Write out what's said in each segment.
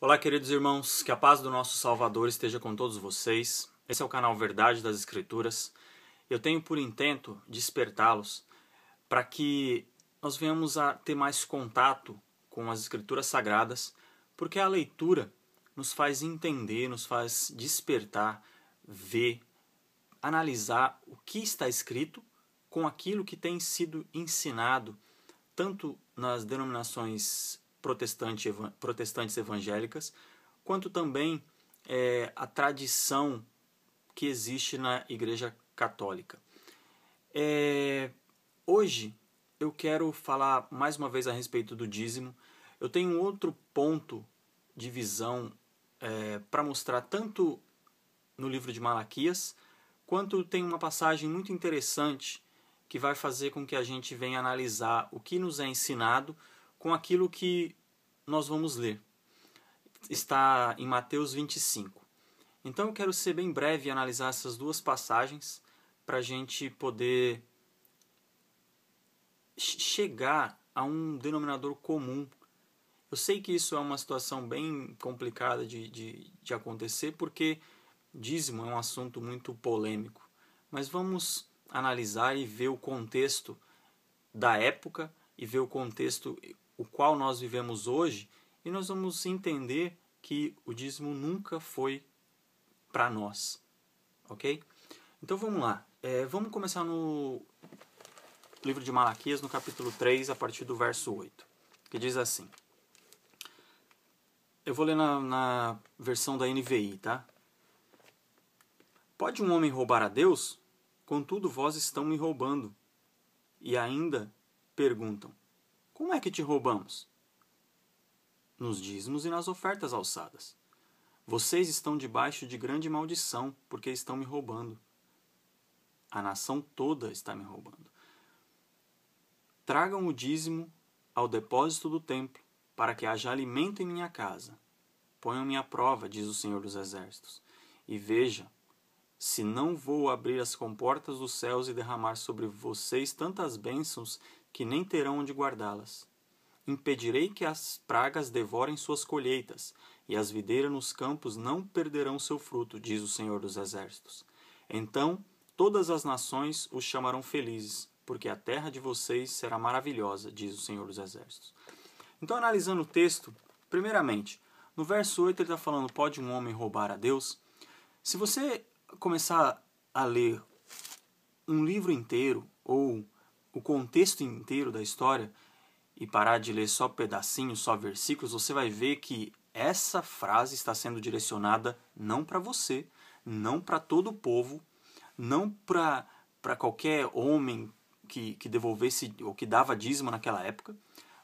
Olá, queridos irmãos, que a paz do nosso Salvador esteja com todos vocês. Esse é o canal Verdade das Escrituras. Eu tenho por intento despertá-los para que nós venhamos a ter mais contato com as Escrituras Sagradas, porque a leitura nos faz entender, nos faz despertar, ver, analisar o que está escrito com aquilo que tem sido ensinado tanto nas denominações protestantes evangélicas, quanto também a tradição que existe na Igreja Católica. Hoje eu quero falar mais uma vez a respeito do dízimo. Eu tenho um outro ponto de visão para mostrar tanto no livro de Malaquias, quanto tem uma passagem muito interessante que vai fazer com que a gente venha analisar o que nos é ensinado com aquilo que nós vamos ler. Está em Mateus 25. Então eu quero ser bem breve e analisar essas duas passagens para a gente poder chegar a um denominador comum. Eu sei que isso é uma situação bem complicada de acontecer, porque dízimo é um assunto muito polêmico. Mas vamos analisar e ver o contexto da época e ver o contexto o qual nós vivemos hoje, e nós vamos entender que o dízimo nunca foi para nós, ok? Então vamos lá, vamos começar no livro de Malaquias, no capítulo 3, a partir do verso 8, que diz assim. Eu vou ler na versão da NVI, tá? Pode um homem roubar a Deus? Contudo, vós estão me roubando. E ainda perguntam, como é que te roubamos? Nos dízimos e nas ofertas alçadas. Vocês estão debaixo de grande maldição, porque estão me roubando. A nação toda está me roubando. Tragam o dízimo ao depósito do templo, para que haja alimento em minha casa. Ponham-me à prova, diz o Senhor dos Exércitos, e veja se não vou abrir as comportas dos céus e derramar sobre vocês tantas bênçãos que nem terão onde guardá-las. Impedirei que as pragas devorem suas colheitas, e as videiras nos campos não perderão seu fruto, diz o Senhor dos Exércitos. Então todas as nações os chamarão felizes, porque a terra de vocês será maravilhosa, diz o Senhor dos Exércitos. Então, analisando o texto, primeiramente, no verso 8 ele está falando, pode um homem roubar a Deus? Se você começar a ler um livro inteiro ou o contexto inteiro da história e parar de ler só pedacinhos, só versículos, você vai ver que essa frase está sendo direcionada não para você, não para todo o povo, não para qualquer homem que devolvesse ou que dava dízimo naquela época,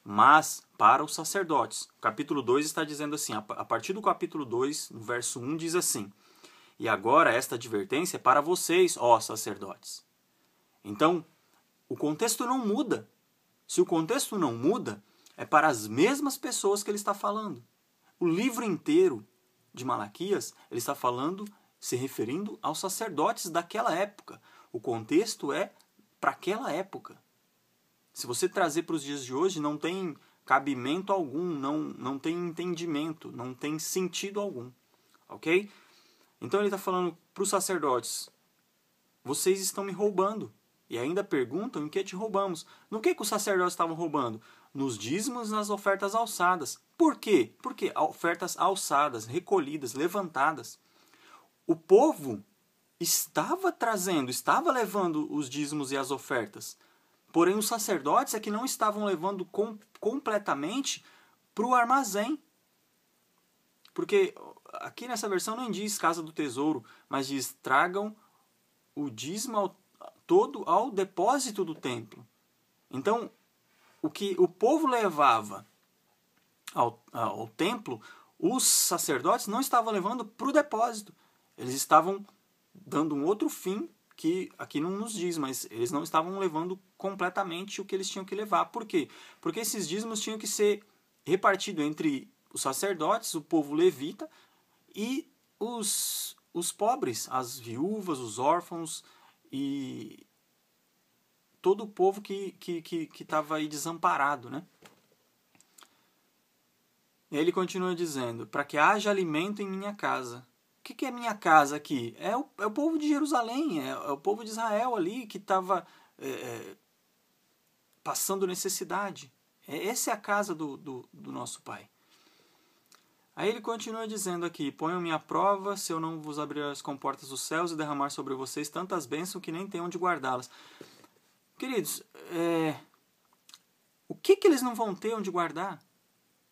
mas para os sacerdotes. O capítulo 2 está dizendo assim, a partir do capítulo 2, no verso 1, diz assim, e agora esta advertência é para vocês, ó sacerdotes. Então, o contexto não muda. Se o contexto não muda, é para as mesmas pessoas que ele está falando. O livro inteiro de Malaquias, ele está falando, se referindo aos sacerdotes daquela época. O contexto é para aquela época. Se você trazer para os dias de hoje, não tem cabimento algum, não tem entendimento, não tem sentido algum. Ok? Então ele está falando para os sacerdotes, vocês estão me roubando. E ainda perguntam em que te roubamos. No que os sacerdotes estavam roubando? Nos dízimos e nas ofertas alçadas. Por quê? Porque ofertas alçadas, recolhidas, levantadas. O povo estava levando os dízimos e as ofertas. Porém, os sacerdotes é que não estavam levando completamente para o armazém. Porque aqui nessa versão não diz casa do tesouro, mas diz tragam o dízimo todo ao depósito do templo. Então, o que o povo levava ao templo, os sacerdotes não estavam levando para o depósito. Eles estavam dando um outro fim que aqui não nos diz, mas eles não estavam levando completamente o que eles tinham que levar. Por quê? Porque esses dízimos tinham que ser repartidos entre os sacerdotes, o povo levita e os pobres, as viúvas, os órfãos e todo o povo que estava aí desamparado, né? E aí ele continua dizendo, para que haja alimento em minha casa. O que é minha casa aqui? É o povo de Jerusalém, é o povo de Israel ali que estava passando necessidade. Essa é a casa do nosso Pai. Aí ele continua dizendo aqui, ponham-me à prova se eu não vos abrir as comportas dos céus e derramar sobre vocês tantas bênçãos que nem tem onde guardá-las. Queridos, o que eles não vão ter onde guardar?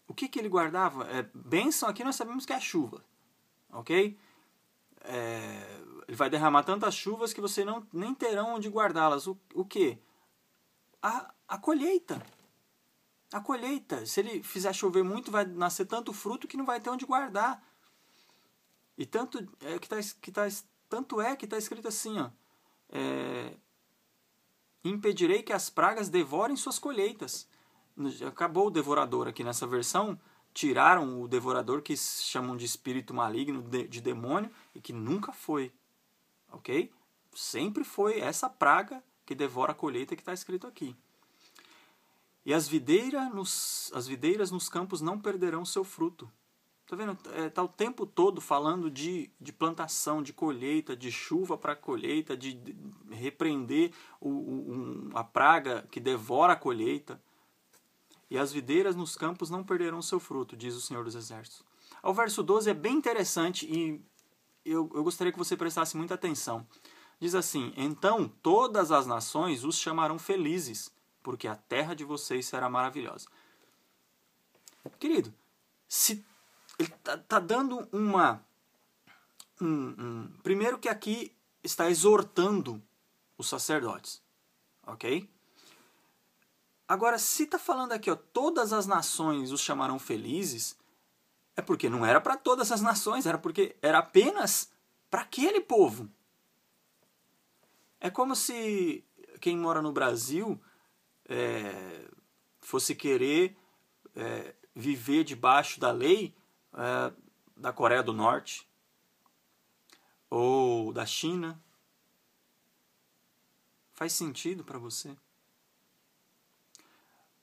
O que ele guardava? Bênção aqui nós sabemos que é a chuva, ok? Ele vai derramar tantas chuvas que você nem terão onde guardá-las. O quê? A colheita. A colheita. Se ele fizer chover muito, vai nascer tanto fruto que não vai ter onde guardar. E tanto é que está escrito assim, ó, impedirei que as pragas devorem suas colheitas. Acabou o devorador aqui nessa versão, tiraram o devorador que chamam de espírito maligno, de demônio, e que nunca foi, ok? Sempre foi essa praga que devora a colheita que está escrito aqui. E as videiras nos campos não perderão seu fruto. Tá vendo? Está o tempo todo falando de plantação, de colheita, de chuva para colheita, de repreender a praga que devora a colheita. E as videiras nos campos não perderão seu fruto, diz o Senhor dos Exércitos. O verso 12 é bem interessante e eu gostaria que você prestasse muita atenção. Diz assim, então todas as nações os chamarão felizes, porque a terra de vocês será maravilhosa. Querido, se ele está dando primeiro que aqui está exortando os sacerdotes, ok? Agora, se está falando aqui, ó, todas as nações os chamarão felizes, é porque não era para todas as nações, era porque era apenas para aquele povo. É como se quem mora no Brasil fosse querer viver debaixo da lei da Coreia do Norte ou da China. Faz sentido para você?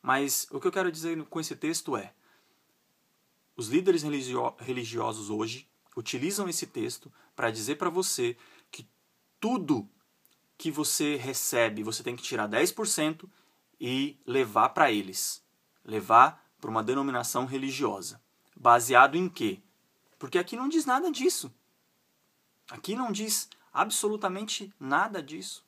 Mas o que eu quero dizer com esse texto é, os líderes religiosos hoje utilizam esse texto para dizer para você que tudo que você recebe, você tem que tirar 10% e levar para eles. Levar para uma denominação religiosa. Baseado em quê? Porque aqui não diz nada disso. Aqui não diz absolutamente nada disso.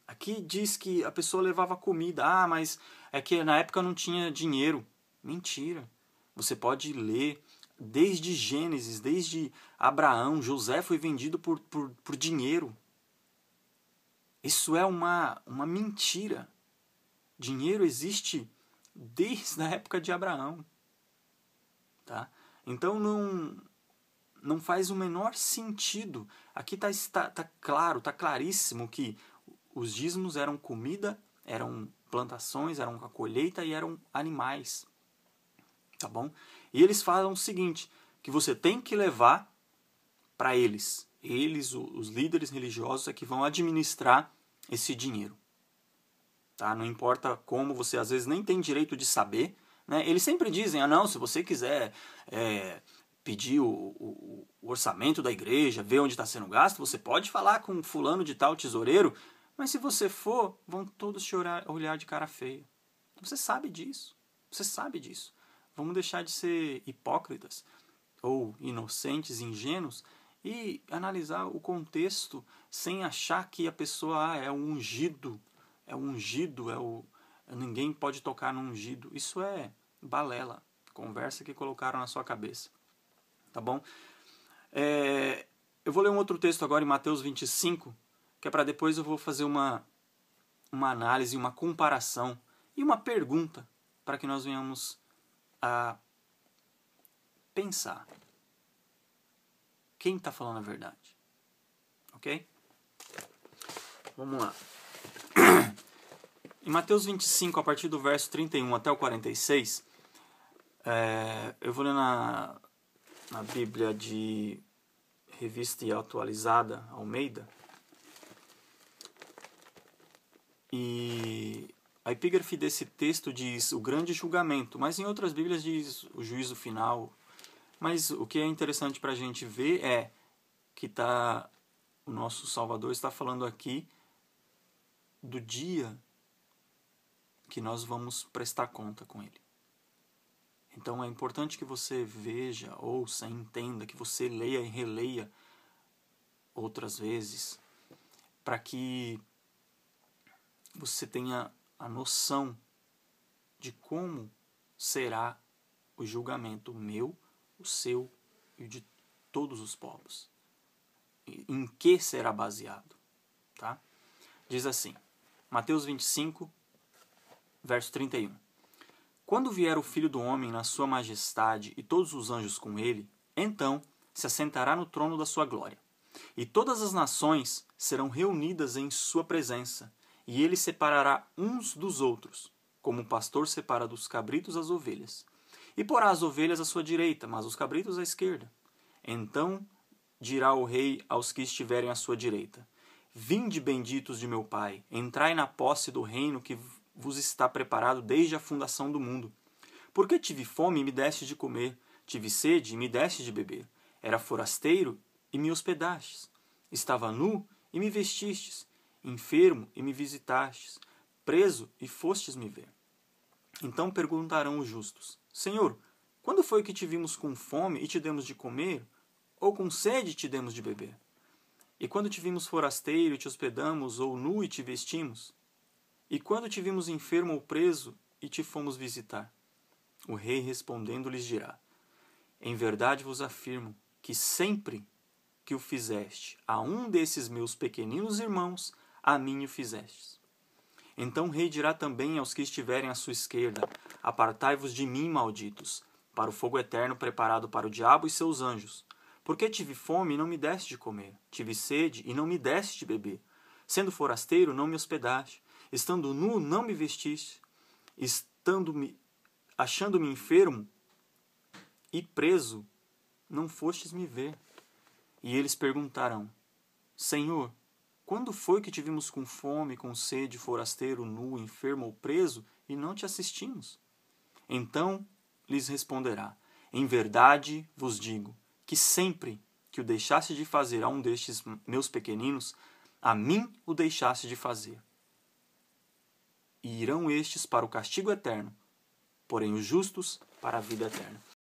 Aqui diz que a pessoa levava comida. Ah, mas é que na época não tinha dinheiro. Mentira. Você pode ler desde Gênesis, desde Abraão. José foi vendido por dinheiro. Isso é uma mentira. Dinheiro existe desde a época de Abraão. Tá? Então não faz o menor sentido. Aqui está claro, está claríssimo que os dízimos eram comida, eram plantações, eram a colheita e eram animais. Tá bom? E eles falam o seguinte, que você tem que levar para eles. Eles, os líderes religiosos, é que vão administrar esse dinheiro. Tá? Não importa como, você às vezes nem tem direito de saber. Né? Eles sempre dizem, não, se você quiser pedir o orçamento da igreja, ver onde está sendo gasto, você pode falar com fulano de tal tesoureiro, mas se você for, vão todos te olhar de cara feia. Você sabe disso. Você sabe disso. Vamos deixar de ser hipócritas ou inocentes, ingênuos e analisar o contexto sem achar que a pessoa é um ungido. Ninguém pode tocar no ungido. Isso é balela. Conversa que colocaram na sua cabeça. Tá bom? Eu vou ler um outro texto agora em Mateus 25, que é para depois eu vou fazer uma análise, uma comparação e uma pergunta para que nós venhamos a pensar. Quem está falando a verdade? Ok? Vamos lá. Em Mateus 25, a partir do verso 31 até o 46, eu vou ler na Bíblia de Revista e Atualizada, Almeida. E A epígrafe desse texto diz o grande julgamento, mas em outras Bíblias diz o juízo final. Mas o que é interessante para a gente ver é que o nosso Salvador está falando aqui do dia que nós vamos prestar conta com Ele. Então é importante que você veja, ouça, entenda, que você leia e releia outras vezes, para que você tenha a noção de como será o julgamento meu, o seu e o de todos os povos. Em que será baseado? Tá? Diz assim, Mateus 25, verso 31. Quando vier o Filho do Homem na sua majestade e todos os anjos com ele, então se assentará no trono da sua glória. E todas as nações serão reunidas em sua presença, e ele separará uns dos outros, como o pastor separa dos cabritos as ovelhas. E porá as ovelhas à sua direita, mas os cabritos à esquerda. Então dirá o rei aos que estiverem à sua direita: Vinde, benditos de meu Pai, entrai na posse do reino que vos está preparado desde a fundação do mundo. Porque tive fome e me deste de comer, tive sede e me deste de beber. Era forasteiro e me hospedastes. Estava nu e me vestistes. Enfermo e me visitastes. Preso e fostes me ver. Então perguntarão os justos: Senhor, quando foi que te vimos com fome e te demos de comer? Ou com sede e te demos de beber? E quando te vimos forasteiro e te hospedamos, ou nu e te vestimos? E quando te vimos enfermo ou preso e te fomos visitar? O rei respondendo lhes dirá: Em verdade vos afirmo que sempre que o fizeste a um desses meus pequeninos irmãos, a mim o fizestes. Então o rei dirá também aos que estiverem à sua esquerda: Apartai-vos de mim, malditos, para o fogo eterno preparado para o diabo e seus anjos. Porque tive fome e não me deste de comer, tive sede e não me deste de beber. Sendo forasteiro, não me hospedaste, estando nu, não me vestiste, achando-me enfermo e preso, não fostes me ver. E eles perguntarão: Senhor, quando foi que te vimos com fome, com sede, forasteiro, nu, enfermo ou preso, e não te assistimos? Então lhes responderá: Em verdade vos digo, que sempre que o deixasse de fazer a um destes meus pequeninos, a mim o deixasse de fazer. E irão estes para o castigo eterno, porém os justos para a vida eterna.